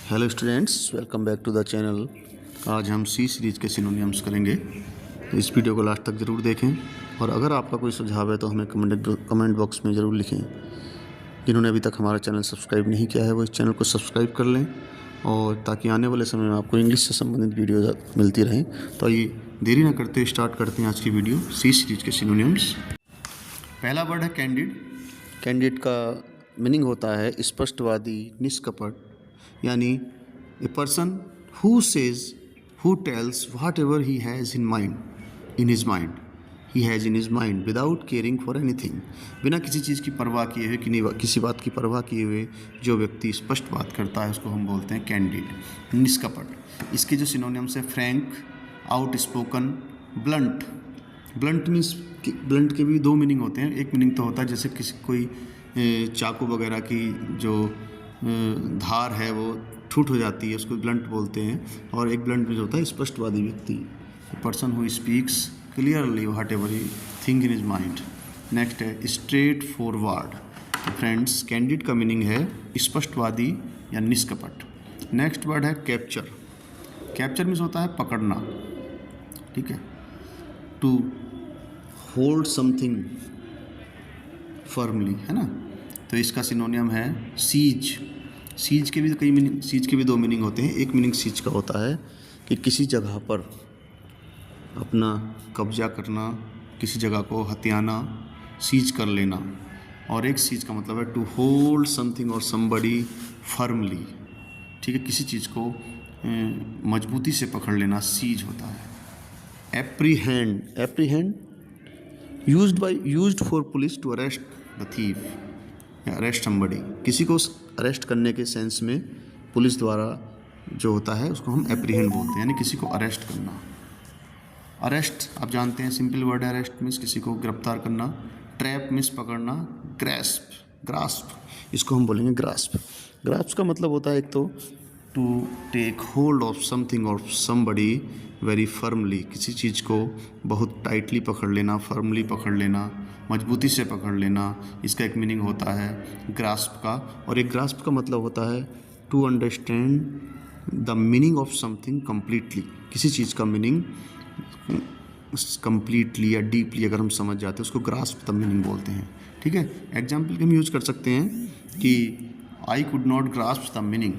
Hello students, welcome back to the channel. आज हम सी series के सिनोनिम्स करेंगे, तो इस वीडियो को लास्ट तक ज़रूर देखें। और अगर आपका कोई सुझाव है तो हमें कमेंट बॉक्स में ज़रूर लिखें। जिन्होंने अभी तक हमारा चैनल सब्सक्राइब नहीं किया है वो इस चैनल को सब्सक्राइब कर लें, और ताकि आने वाले समय में आपको इंग्लिश से संबंधित वीडियो मिलती रहें। तो आइए देरी ना करते हुए स्टार्ट करते हैं आज की वीडियो सी सीरीज़ के सिनोनिम्स। पहला वर्ड है कैंडिड। कैंडिड का मीनिंग होता है स्पष्टवादी, निष्कपट, यानी a person who says, who tells what ever he has in mind, in his mind, he has in his mind without caring for anything. बिना किसी चीज़ की परवाह किए हुए, किसी बात की परवाह किए हुए जो व्यक्ति स्पष्ट बात करता है उसको हम बोलते हैं कैंडिड, निष्कपट। इसके जो सिनोनिम्स है Frank, out spoken, blunt. Blunt means, blunt के भी दो मीनिंग होते हैं। एक मीनिंग तो होता है जैसे किसी कोई चाकू वगैरह की जो धार है वो ठूट हो जाती है, उसको ब्लंट बोलते हैं। और एक ब्लंट मीन्स होता है स्पष्टवादी व्यक्ति, person who speaks clearly what ever he think in his mind. Next है स्ट्रेट फॉरवर्ड। तो फ्रेंड्स, कैंडिड का मीनिंग है स्पष्टवादी या निष्कपट। नेक्स्ट वर्ड है कैप्चर। कैप्चर मीन्स होता है पकड़ना, ठीक है, टू होल्ड समथिंग फर्मली, है ना। तो इसका सिनोनियम है सीज। सीज के भी कई मीनिंग, सीज के भी दो मीनिंग होते हैं। एक मीनिंग सीज का होता है कि किसी जगह पर अपना कब्जा करना, किसी जगह को हथियाना, सीज कर लेना। और एक सीज का मतलब है टू होल्ड समथिंग और समबडी फर्मली, ठीक है, किसी चीज़ को मजबूती से पकड़ लेना सीज होता है। Apprehend. Apprehend used for police to arrest the thief, arrest somebody. किसी को अरेस्ट करने के सेंस में पुलिस द्वारा जो होता है उसको हम एप्रीहेंड बोलते हैं, यानी किसी को अरेस्ट करना। अरेस्ट आप जानते हैं, सिंपल वर्ड है अरेस्ट मीन्स किसी को गिरफ्तार करना। ट्रैप मीन्स पकड़ना। ग्रैस्प, ग्रास्प, इसको हम बोलेंगे ग्रास्प। ग्रास्प का मतलब होता है एक तो to take hold of something और समबडी वेरी फर्मली, किसी चीज़ को बहुत टाइटली पकड़ लेना, फर्मली पकड़ लेना, मजबूती से पकड़ लेना। इसका एक मीनिंग होता है ग्रास्प का। और एक ग्रास्प का मतलब होता है to understand the meaning of something completely, किसी चीज़ का मीनिंग कम्प्लीटली या डीपली अगर हम समझ जाते हैं उसको ग्रास्प द मीनिंग बोलते हैं, ठीक है। एग्जाम्पल के हम यूज कर सकते हैं कि I could not grasp the meaning,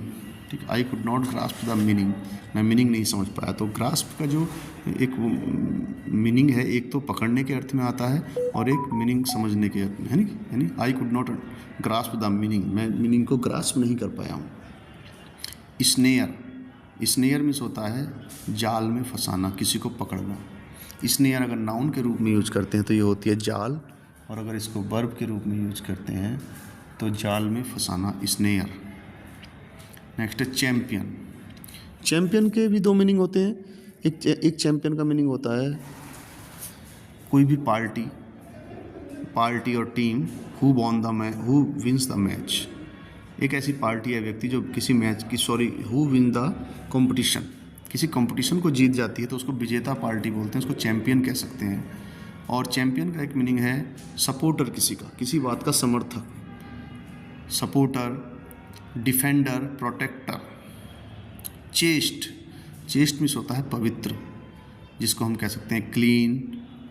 ठीक, I could not grasp the meaning, मैं मीनिंग नहीं समझ पाया। तो ग्रास्प का जो एक मीनिंग है, एक तो पकड़ने के अर्थ में आता है और एक मीनिंग समझने के अर्थ में, है नी, यानी आई could not grasp the meaning, मैं मीनिंग को ग्रास्प नहीं कर पाया हूँ। स्नेयर। स्नेयर मीन्स होता है जाल में फंसाना, किसी को पकड़ना। स्नेयर अगर नाउन के रूप में यूज करते हैं तो ये होती है जाल, और अगर इसको वर्ब के रूप में यूज करते हैं तो जाल में फंसाना, स्नेयर। नेक्स्ट है चैम्पियन। चैम्पियन के भी दो मीनिंग होते हैं। एक चैम्पियन का मीनिंग होता है कोई भी पार्टी और team who wins the match. एक ऐसी पार्टी या व्यक्ति जो किसी मैच की, हु विन द कंपटीशन, किसी कंपटीशन को जीत जाती है तो उसको विजेता पार्टी बोलते हैं, उसको चैम्पियन कह सकते हैं। और चैम्पियन का एक मीनिंग है सपोर्टर, किसी बात का समर्थक, supporter, defender, protector. Chaste. Chaste means होता है पवित्र, जिसको हम कह सकते हैं क्लीन,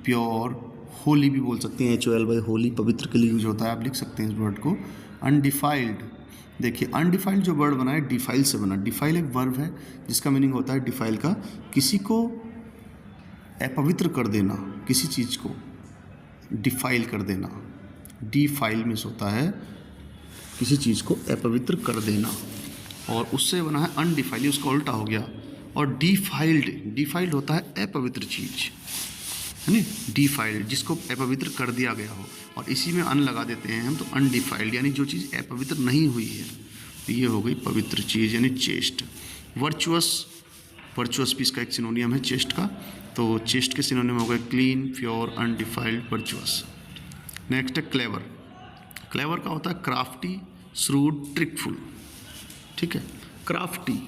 प्योर, होली भी बोल सकते हैं, HOLY, होली, पवित्र के लिए यूज होता है, आप लिख सकते हैं इस वर्ड को। अनडिफाइल्ड। देखिए अनडिफाइल्ड जो वर्ड बना है डिफाइल से बना। डिफाइल एक वर्ब है जिसका मीनिंग होता है डिफाइल का किसी को अपवित्र कर देना, किसी चीज़ को डिफाइल कर देना। डिफाइल मीन्स होता है किसी चीज़ को अपवित्र कर देना, और उससे बना है अनडिफाइल, उसका उल्टा हो गया। और डिफाइल्ड होता है अपवित्र चीज़, है ना, डिफाइल्ड जिसको अपवित्र कर दिया गया हो, और इसी में अन लगा देते हैं हम, तो अनडिफाइल्ड यानी जो चीज़ अपवित्र नहीं हुई है, तो ये हो गई पवित्र चीज़ यानी चेस्ट। वर्चुअस भी इसका एक सिनोनियम है चेस्ट का, तो चेस्ट के सिनोनियम हो गए क्लीन, प्योर, अनडिफाइल्ड, वर्चुअस। नेक्स्ट है क्लेवर। क्लेवर का होता है क्राफ्टी, श्रूड, ट्रिकफुल, ठीक है। क्राफ्टी,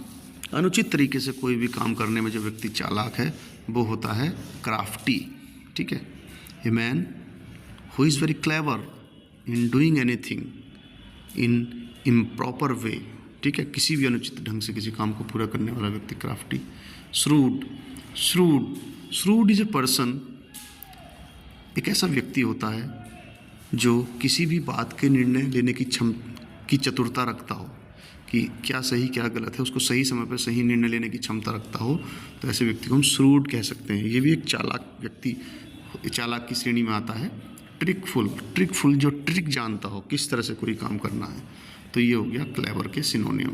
अनुचित तरीके से कोई भी काम करने में जो व्यक्ति चालाक है वो होता है क्राफ्टी, ठीक है। A man who is very clever in doing anything in improper way, ठीक है, किसी भी अनुचित ढंग से किसी काम को पूरा करने वाला व्यक्ति crafty. Shrewd, shrewd, shrewd is a person, एक ऐसा व्यक्ति होता है जो किसी भी बात के निर्णय लेने की चतुरता रखता हो कि क्या सही क्या गलत है, उसको सही समय पर सही निर्णय लेने की क्षमता रखता हो, तो ऐसे व्यक्ति को हम श्रूड कह सकते हैं। ये भी एक चालाक व्यक्ति, चालाक की श्रेणी में आता है। ट्रिकफुल, ट्रिकफुल जो ट्रिक जानता हो किस तरह से कोई काम करना है, तो ये हो गया क्लेवर के सिनोनियम।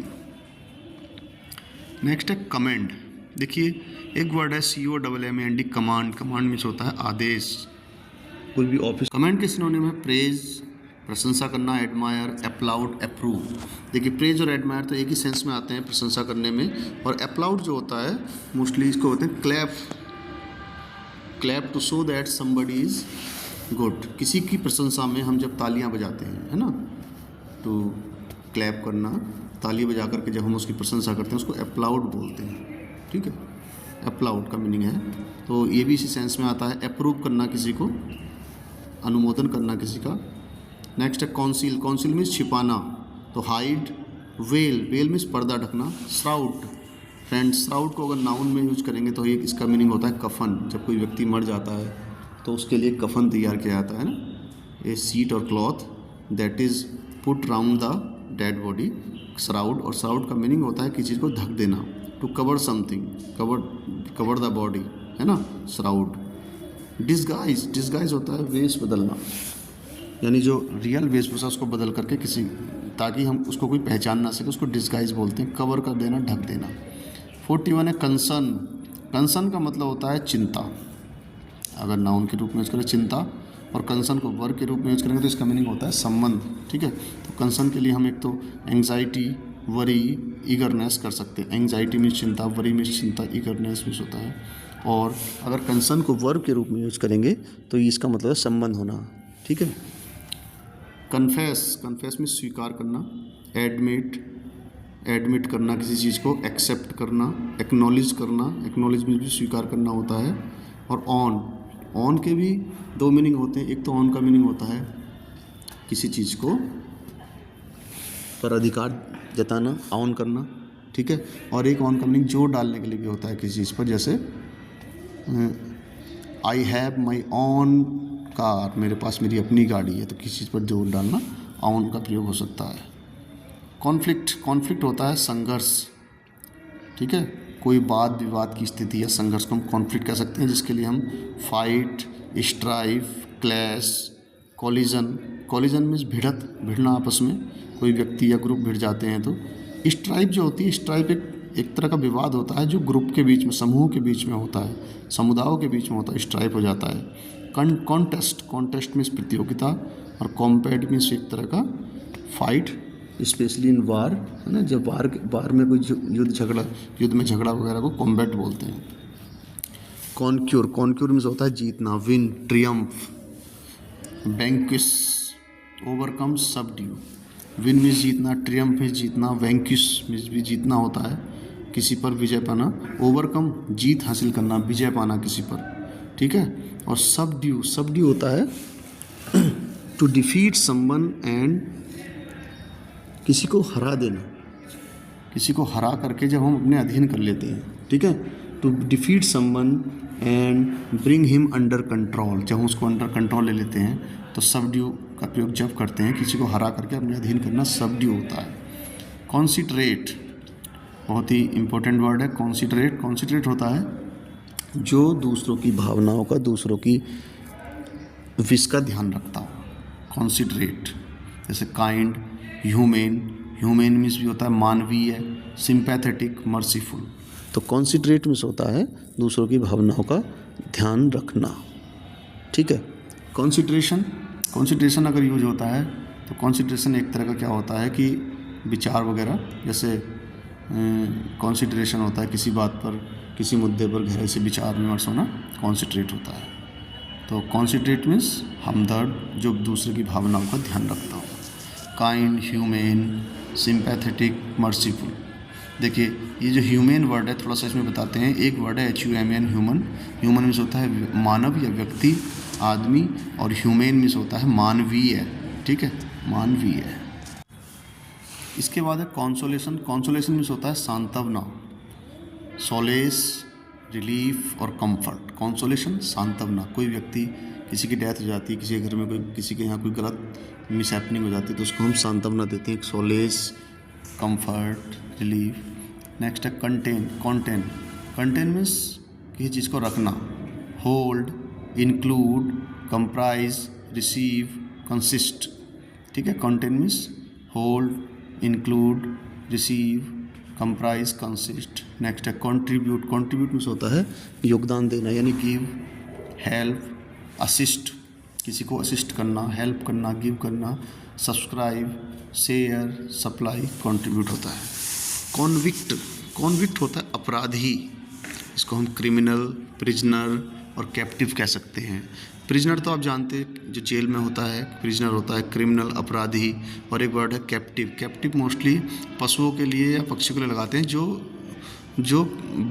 नेक्स्ट है कमेंड। देखिए एक वर्ड है COMMAND, कमांड। कमांड मीन्स होता है आदेश, कोई भी ऑफिस। कमेंड के सिनोनियम है प्रेज, प्रशंसा करना, एडमायर, अप्लाउड, अप्रूव। देखिए प्रेज और एडमायर तो एक ही सेंस में आते हैं प्रशंसा करने में, और अप्लाउड जो होता है मोस्टली इसको होते हैं clap, clap to show that somebody is good. किसी की प्रशंसा में हम जब तालियां बजाते हैं, है ना, तो क्लैप करना, ताली बजा करके जब हम उसकी प्रशंसा करते हैं उसको अप्लाउड बोलते हैं, ठीक है, अप्लाउड का मीनिंग है। तो ये भी इसी सेंस में आता है, अप्रूव करना किसी को, अनुमोदन करना किसी का। नेक्स्ट है कॉन्सील, कॉन्सील मीन्स छिपाना, तो हाइड। वेल, वेल मीन्स पर्दा ढकना। श्राउड, फ्रेंड्स श्राउड को अगर नाउन में यूज करेंगे तो ये इसका मीनिंग होता है कफन। जब कोई व्यक्ति मर जाता है तो उसके लिए कफन तैयार किया जाता है ना, ए सीट और cloth that is put round the dead body, shroud. और श्राउड का मीनिंग होता है किसी चीज़ को ढक देना, to cover something, cover the body, है ना, श्राउड। डिस्गाइज, डिस्गाइज होता है वेश बदलना, यानी जो रियल वेशभूषा उसको बदल करके किसी, ताकि हम उसको कोई पहचान ना सके, उसको डिस्गाइज बोलते हैं, कवर कर देना, ढक देना। 41 है कंसर्न। कंसर्न का मतलब होता है चिंता, अगर नाउन के रूप में यूज करें चिंता, और कंसर्न को वर्ब के रूप में यूज करेंगे तो इसका मीनिंग होता है संबंध, ठीक है। तो कंसर्न के लिए हम एक तो एंग्जाइटी, वरी, ईगरनेस कर सकते हैं। एंग्जाइटी मीन्स चिंता, वरी मीन्स चिंता, ईगरनेस मीन्स होता है। और अगर कंसर्न को वर्ब के रूप में यूज करेंगे तो इसका मतलब है संबंध होना, ठीक है। कन्फेस, कन्फेस में स्वीकार करना। एडमिट, एडमिट करना किसी चीज़ को, एक्सेप्ट करना। एक्नॉलेज करना, एक्नॉलेज में भी स्वीकार करना होता है। और ऑन, ऑन के भी दो मीनिंग होते हैं। एक तो ऑन का मीनिंग होता है किसी चीज़ को पर अधिकार जताना, ऑन करना, ठीक है। और एक ऑन का मीनिंग जोर डालने के लिए भी होता है किसी चीज़ पर, जैसे I have my on car, मेरे पास मेरी अपनी गाड़ी है, तो किसी चीज़ पर जोर डालना, ऑन का प्रयोग हो सकता है। कॉन्फ्लिक्ट, कॉन्फ्लिक्ट होता है संघर्ष, ठीक है। कोई वाद विवाद की स्थिति या संघर्ष को हम कॉन्फ्लिक्ट कह सकते हैं, जिसके लिए हम fight, strife, clash, collision. Collision means भिड़त, भिड़ना आपस में, कोई व्यक्ति या ग्रुप भिड़ जाते हैं तो। स्ट्राइफ जो होती है, स्ट्राइफ एक तरह का विवाद होता है जो ग्रुप के बीच में, समूह के बीच में होता है, समुदायों के बीच में होता है, स्ट्राइफ हो जाता है। कॉन्टेस्ट, कॉन्टेस्ट मीन्स प्रतियोगिता, और कॉम्पैट मीन्स एक तरह का फाइट, स्पेशली इन वार, है ना, जब वार में कोई युद्ध में झगड़ा वगैरह को कॉम्बैट बोलते हैं। कॉन्क्यूर, कॉन्क्यूर मीन्स होता है जीतना। Win, Triumph. Vanquish, overcome, subdue. Win means जीतना, ट्रियम्फ मीन्स जीतना, वैंक्विश मीन्स भी जीतना होता है, किसी पर विजय पाना। ओवरकम, जीत हासिल करना, विजय पाना किसी पर, ठीक है। और सबड्यू, सबड्यू होता है टू डिफीट समवन एंड, किसी को हरा देना, किसी को हरा करके जब हम अपने अधीन कर लेते हैं, ठीक है। To defeat someone and bring him under control, जब हम उसको अंडर कंट्रोल ले लेते हैं तो सबड्यू का प्रयोग जब करते हैं, किसी को हरा करके अपने अधीन करना सबड्यू होता है। कॉन्सिडरेट, बहुत ही इंपॉर्टेंट वर्ड है कॉन्सिडरेट। कॉन्सिडरेट होता है जो दूसरों की भावनाओं का, दूसरों की विश का ध्यान रखता हो, कॉन्सिडरेट। जैसे काइंड, ह्यूमेन, ह्यूमेन मीन्स भी होता है मानवीय, सिंपैथेटिक, मर्सीफुल। तो कॉन्सिडरेट मीन्स होता है दूसरों की भावनाओं का ध्यान रखना, ठीक है। कॉन्सिडरेशन, कॉन्सिडरेशन अगर यूज होता है तो कॉन्सिडरेशन एक तरह का क्या होता है कि विचार वगैरह, जैसे कॉन्सिडरेशन होता है किसी बात पर, किसी मुद्दे पर गहराई से विचार विमर्श होना, कॉन्सिडरेट होता है। तो कॉन्सिडरेट मीन्स हमदर्द, जो दूसरे की भावनाओं का ध्यान रखता हो। Kind, humane, sympathetic, merciful. देखिए ये जो ह्यूमेन वर्ड है थोड़ा सा इसमें बताते हैं। एक वर्ड है HUMAN, ह्यूमन। ह्यूमन मीन्स होता है मानव या व्यक्ति, आदमी, और ह्यूमेन मीन्स होता है मानवीय, ठीक है, मानवीय। इसके बाद है कॉन्सोलेशन। कॉन्सोलेशन मीन्स होता है सांत्वना, सोलेस, रिलीफ और कंफर्ट। कॉन्सोलेशन सांत्वना, कोई व्यक्ति किसी की डेथ हो जाती है, किसी के घर में कोई, किसी के यहाँ कोई गलत मिसहैपनिंग हो जाती है तो उसको हम सांत्वना देते हैं, एक सोलेस, कंफर्ट, रिलीफ। नेक्स्ट है कंटेन। कंटेन मीन्स किसी चीज़ को रखना, hold, include, comprise, receive, consist. ठीक है, contain means hold, include, receive, comprise, consist. Next है कंट्रीब्यूट। कंट्रीब्यूट मीन्स होता है योगदान देना, यानी गिव, हेल्प, असिस्ट, किसी को असिस्ट करना, हेल्प करना, गिव करना। सब्सक्राइब, शेयर, सप्लाई, कंट्रीब्यूट होता है। कॉन्विक्ट होता है अपराधी, इसको हम क्रिमिनल, प्रिजनर और कैप्टिव कह सकते हैं। प्रिजनर तो आप जानते हैं जो जेल में होता है, प्रिजनर होता है, क्रिमिनल अपराधी। और एक वर्ड है कैप्टिव। कैप्टिव मोस्टली पशुओं के लिए या पक्षियों के लिए लगाते हैं जो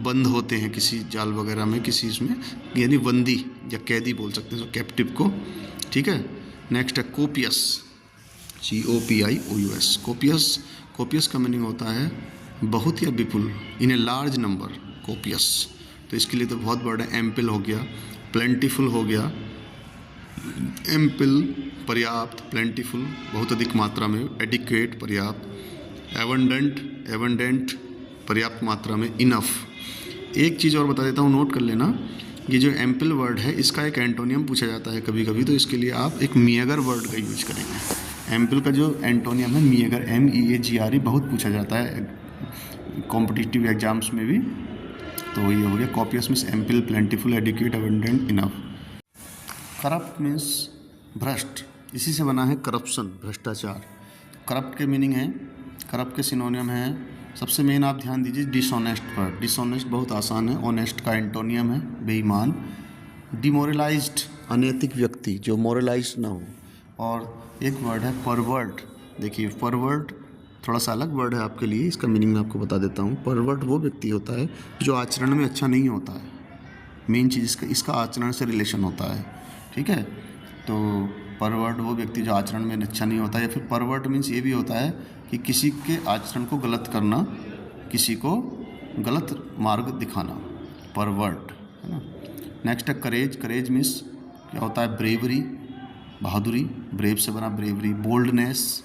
बंद होते हैं किसी जाल वगैरह में, किसी इसमें, यानी बंदी या कैदी बोल सकते हैं कैप्टिव को। ठीक है, नेक्स्ट है कोपियस, COPIOUS। कोपियस का मीनिंग होता है बहुत या विपुल, इन ए लार्ज नंबर, कोपियस। तो इसके लिए तो बहुत वर्ड है, एम्पल हो गया, प्लेंटीफुल हो गया। एम्पल पर्याप्त, प्लेंटीफुल बहुत अधिक मात्रा में, एडिक्वेट पर्याप्त, एबंडेंट पर्याप्त मात्रा में, इनफ। एक चीज़ और बता देता हूँ, नोट कर लेना, ये जो एम्पल वर्ड है इसका एक एंटोनियम पूछा जाता है कभी कभी, तो इसके लिए आप एक मिएगर वर्ड का यूज करेंगे। एम्पल का जो एंटोनियम है मिएगर, MEAGRE, बहुत पूछा जाता है कॉम्पिटिटिव एग्जाम्स में भी। तो ये हो गया copious means ample, plentiful, adequate, abundant, enough. Corrupt means भ्रष्ट, इसी से बना है करप्शन, भ्रष्टाचार। करप्ट के मीनिंग है, करप्ट के सिनोनियम है, सबसे मेन आप ध्यान दीजिए डिसऑनेस्ट पर। डिसऑनेस्ट बहुत आसान है, ऑनेस्ट का एंटोनियम है बेईमान। डिमोरलाइज्ड, अनैतिक व्यक्ति जो मोरलाइज्ड ना हो। और एक वर्ड है परवर्ट। देखिए परवर्ट थोड़ा सा अलग वर्ड है आपके लिए, इसका मीनिंग मैं आपको बता देता हूँ। परवर्ट वो व्यक्ति होता है जो आचरण में अच्छा नहीं होता है, मेन चीज़ इसका आचरण से रिलेशन होता है। ठीक है, तो परवर्ट वो व्यक्ति जो आचरण में अच्छा नहीं होता है। या फिर परवर्ट मीन्स ये भी होता है कि किसी के आचरण को गलत करना, किसी को गलत मार्ग दिखाना, परवर्ट, है ना। नेक्स्ट है करेज। करेज मीन्स क्या होता है, ब्रेवरी, बहादुरी, ब्रेव से बना ब्रेवरी। बोल्डनेस,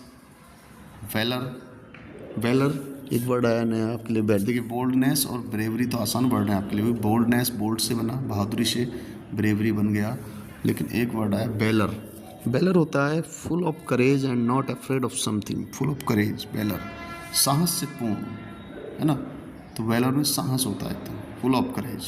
वेलर एक वर्ड आया नया आपके लिए, बैठ देखिए बोल्डनेस और ब्रेवरी तो आसान वर्ड है आपके लिए। बोल्डनेस बोल्ड से बना, बहादुरी से ब्रेवरी बन गया। लेकिन एक वर्ड आया बेलर। बेलर होता है full of courage and not afraid of something. Full of courage, baler, साहस से पूर्ण, है ना। तो बेलर में साहस होता है, तो फुल ऑफ करेज।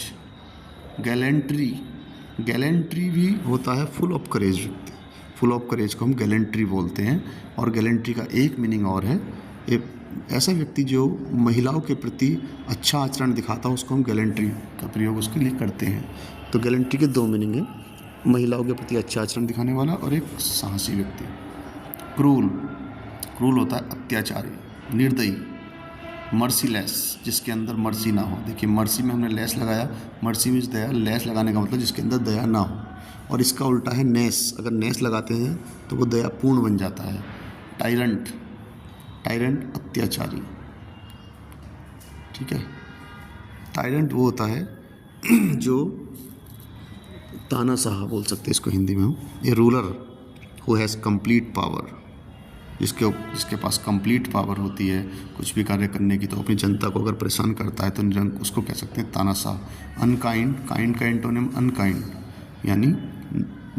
गैलेंट्री भी होता है फुल ऑफ करेज व्यक्ति। फुल ऑफ करेज को हम गैलेंट्री बोलते हैं। और गैलेंट्री का एक मीनिंग और है, एक ऐसा व्यक्ति जो महिलाओं के प्रति अच्छा आचरण दिखाता है उसको हम गैलेंट्री का प्रयोग उसके लिए करते हैं। तो गैलेंट्री के दो मीनिंग है, महिलाओं के प्रति अच्छा आचरण दिखाने वाला और एक साहसी व्यक्ति। क्रूल होता है अत्याचारी, निर्दयी। मर्सीलेस, जिसके अंदर मर्सी ना हो। देखिए मर्सी में हमने लेस लगाया, मर्सी मीन्स दया, लेस लगाने का मतलब जिसके अंदर दया ना हो। और इसका उल्टा है नेस, अगर नेस लगाते हैं तो वो दयापूर्ण बन जाता है। टायरेंट अत्याचारी। ठीक है, टायरेंट वो होता है जो तानाशाह बोल सकते हैं इसको हिंदी में हम। ए ruler who has complete power, जिसके पास कंप्लीट पावर होती है कुछ भी कार्य करने की, तो अपनी जनता को अगर परेशान करता है तो उसको कह सकते हैं तानाशाह। अनकाइंड, काइंड का एंटोनिम अनकाइंड, यानी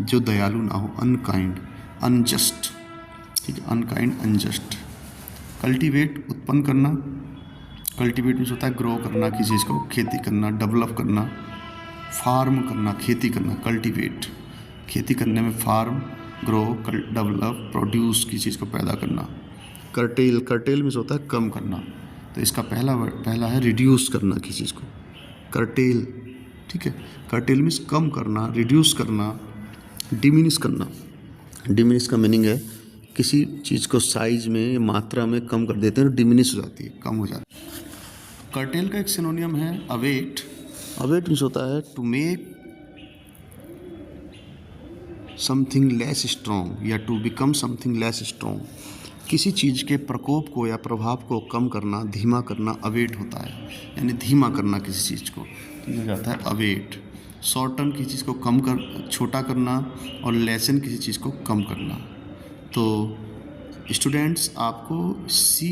जो दयालु ना हो, अनकाइंड। अनजस्ट, ठीक है, अनकाइंड, अनजस्ट। कल्टीवेट, उत्पन्न करना। कल्टीवेट मीन्स होता है ग्रो करना, किसी चीज़ को खेती करना, डेवलप करना। फार्म करना, खेती करना, कल्टीवेट, खेती करने में फार्म, ग्रो, डेवलप, प्रोड्यूस, किसी चीज़ को पैदा करना। कर्टेल मीन्स होता है कम करना। तो इसका पहला है रिड्यूस करना किसी चीज़ को, कर्टेल। ठीक है, कर्टेल मीन्स कम करना, रिड्यूस करना, डिमिनिश करना। डिमिनिश का मीनिंग है किसी चीज़ को साइज में, मात्रा में कम कर देते हैं तो डिमिनिश हो जाती है, कम हो जाती है। कर्टेल का एक सिनोनियम है अवेट। अवेट मीन्स होता है to make something less strong या to become something less strong. किसी चीज़ के प्रकोप को या प्रभाव को कम करना, धीमा करना अवेट होता है, यानी धीमा करना किसी चीज़ को, तो ये हो जाता है अवेट। शॉर्टन किसी चीज़ को कम कर, छोटा करना, और लेसन किसी चीज़ को कम करना। तो स्टूडेंट्स, आपको सी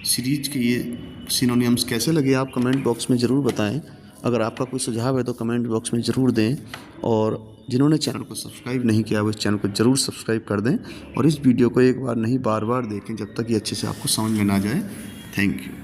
सीरीज के ये सिनोनिम्स कैसे लगे आप कमेंट बॉक्स में ज़रूर बताएं। अगर आपका कोई सुझाव है तो कमेंट बॉक्स में ज़रूर दें, और जिन्होंने चैनल को सब्सक्राइब नहीं किया वो इस चैनल को ज़रूर सब्सक्राइब कर दें, और इस वीडियो को एक बार नहीं बार बार देखें जब तक ये अच्छे से आपको समझ में ना जाए। Thank you.